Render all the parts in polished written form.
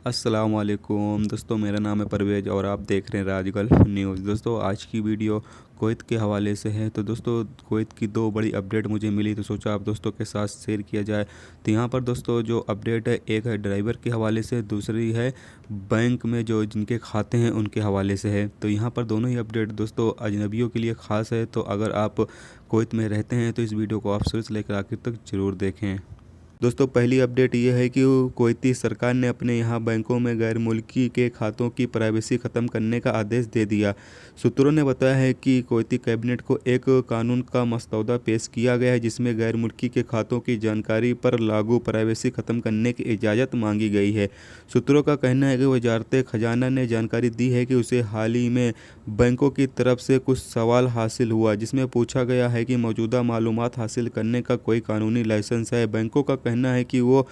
अस्सलामुअलैकुम दोस्तों, मेरा नाम है परवेज़ और आप देख रहे हैं राज न्यूज़। दोस्तों आज की वीडियो कुवैत के हवाले से है। तो दोस्तों कुवैत की दो बड़ी अपडेट मुझे मिली तो सोचा आप दोस्तों के साथ शेयर किया जाए। तो यहाँ पर दोस्तों जो अपडेट है, एक है ड्राइवर के हवाले से, दूसरी है बैंक में जो जिनके खाते हैं उनके हवाले से है। तो यहाँ पर दोनों ही अपडेट दोस्तों अजनबियों के लिए ख़ास है। तो अगर आप कुवैत में रहते हैं तो इस वीडियो को आप शुरू से लेकर आखिर तक ज़रूर देखें। दोस्तों पहली अपडेट ये है कि कुवैती सरकार ने अपने यहाँ बैंकों में गैर मुल्की के खातों की प्राइवेसी ख़त्म करने का आदेश दे दिया। सूत्रों ने बताया है कि कुवैती कैबिनेट को एक कानून का मसौदा पेश किया गया है जिसमें गैर मुल्की के खातों की जानकारी पर लागू प्राइवेसी ख़त्म करने की इजाज़त मांगी गई है। सूत्रों का कहना है कि वजारत ख़जाना ने जानकारी दी है कि उसे हाल ही में बैंकों की तरफ से कुछ सवाल हासिल हुआ जिसमें पूछा गया है कि मौजूदा मालूमात हासिल करने का कोई कानूनी लाइसेंस है। बैंकों का कहना है कि वो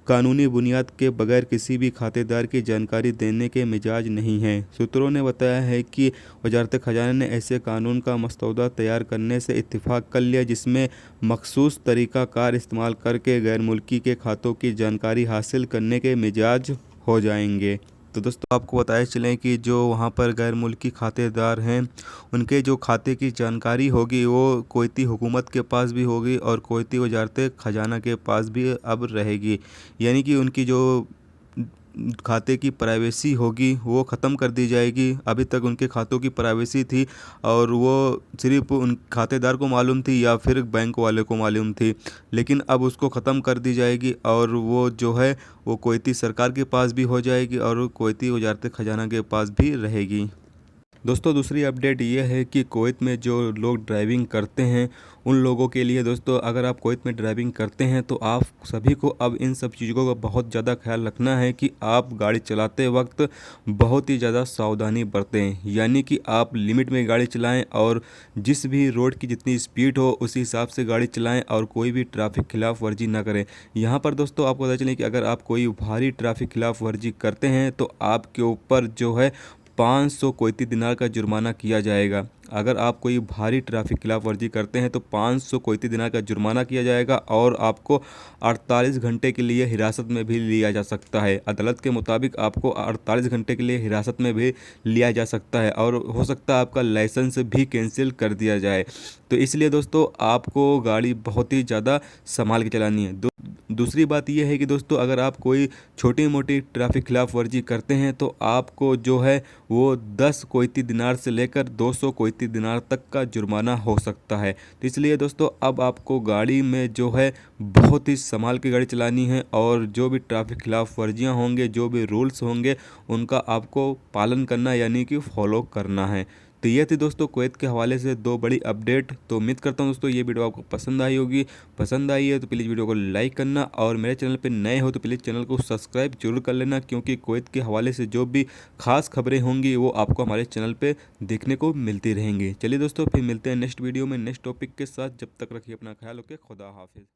कानूनी बुनियाद के बगैर किसी भी खातेदार की जानकारी देने के मिजाज नहीं हैं। सूत्रों ने बताया है कि वजारत ख़जाना ने ऐसे कानून का मसौदा तैयार करने से इत्तेफाक कर लिया जिसमें मखसूस तरीक़ाकार इस्तेमाल करके गैर मुल्की के खातों की जानकारी हासिल करने के मिजाज हो जाएंगे। तो दोस्तों आपको बताए चलें कि जो वहाँ पर गैर मुल्की खातेदार हैं उनके जो खाते की जानकारी होगी वो कुवैती हुकूमत के पास भी होगी और कुवैती वजारत ख़जाना के पास भी अब रहेगी। यानी कि उनकी जो खाते की प्राइवेसी होगी वो ख़त्म कर दी जाएगी। अभी तक उनके खातों की प्राइवेसी थी और वो सिर्फ उन खातेदार को मालूम थी या फिर बैंक वाले को मालूम थी, लेकिन अब उसको ख़त्म कर दी जाएगी और वो जो है वो कुवैती सरकार के पास भी हो जाएगी और कुवैती वजारत ख़जाना के पास भी रहेगी। दोस्तों दूसरी अपडेट ये है कि कुवैत में जो लोग ड्राइविंग करते हैं उन लोगों के लिए दोस्तों, अगर आप कुवैत में ड्राइविंग करते हैं तो आप सभी को अब इन सब चीज़ों का बहुत ज़्यादा ख्याल रखना है कि आप गाड़ी चलाते वक्त बहुत ही ज़्यादा सावधानी बरतें। यानी कि आप लिमिट में गाड़ी चलाएं और जिस भी रोड की जितनी स्पीड हो उसी हिसाब से गाड़ी चलाएं और कोई भी ट्रैफिक खिलाफ वर्जी ना करें। यहाँ पर दोस्तों आपको पता चले कि अगर आप कोई भारी ट्रैफिक खिलाफ वर्जी करते हैं तो आपके ऊपर जो है 500 कुवैती दिनार का जुर्माना किया जाएगा। अगर आप कोई भारी ट्रैफिक खिलाफ वर्जी करते हैं तो 500 कुवैती दिनार का जुर्माना किया जाएगा और आपको 48 घंटे के लिए हिरासत में भी लिया जा सकता है। अदालत के मुताबिक आपको 48 घंटे के लिए हिरासत में भी लिया जा सकता है और हो सकता है आपका लाइसेंस भी कैंसिल कर दिया जाए। तो इसलिए दोस्तों आपको गाड़ी बहुत ही ज़्यादा संभाल के चलानी है। दूसरी बात यह है कि दोस्तों अगर आप कोई छोटी मोटी ट्रैफिक खिलाफ वर्जी करते हैं तो आपको जो है वो 10 कुवैती दिनार से लेकर 200 कुवैती दिनार तक का जुर्माना हो सकता है। तो इसलिए दोस्तों अब आपको गाड़ी में जो है बहुत ही संभाल के गाड़ी चलानी है और जो भी ट्रैफिक खिलाफ वर्जियाँ होंगे, जो भी रूल्स होंगे उनका आपको पालन करना यानी कि फॉलो करना है। तो ये थी दोस्तों कुवैत के हवाले से दो बड़ी अपडेट। तो उम्मीद करता हूँ दोस्तों ये वीडियो आपको पसंद आई होगी। पसंद आई है तो प्लीज़ वीडियो को लाइक करना और मेरे चैनल पे नए हो तो प्लीज़ चैनल को सब्सक्राइब जरूर कर लेना, क्योंकि कुवैत के हवाले से जो भी खास खबरें होंगी वो आपको हमारे चैनल पे देखने को मिलती रहेंगी। चलिए दोस्तों फिर मिलते हैं नेक्स्ट वीडियो में नेक्स्ट टॉपिक के साथ। जब तक रखिए अपना ख्याल, ओके, खुदा हाफिज़।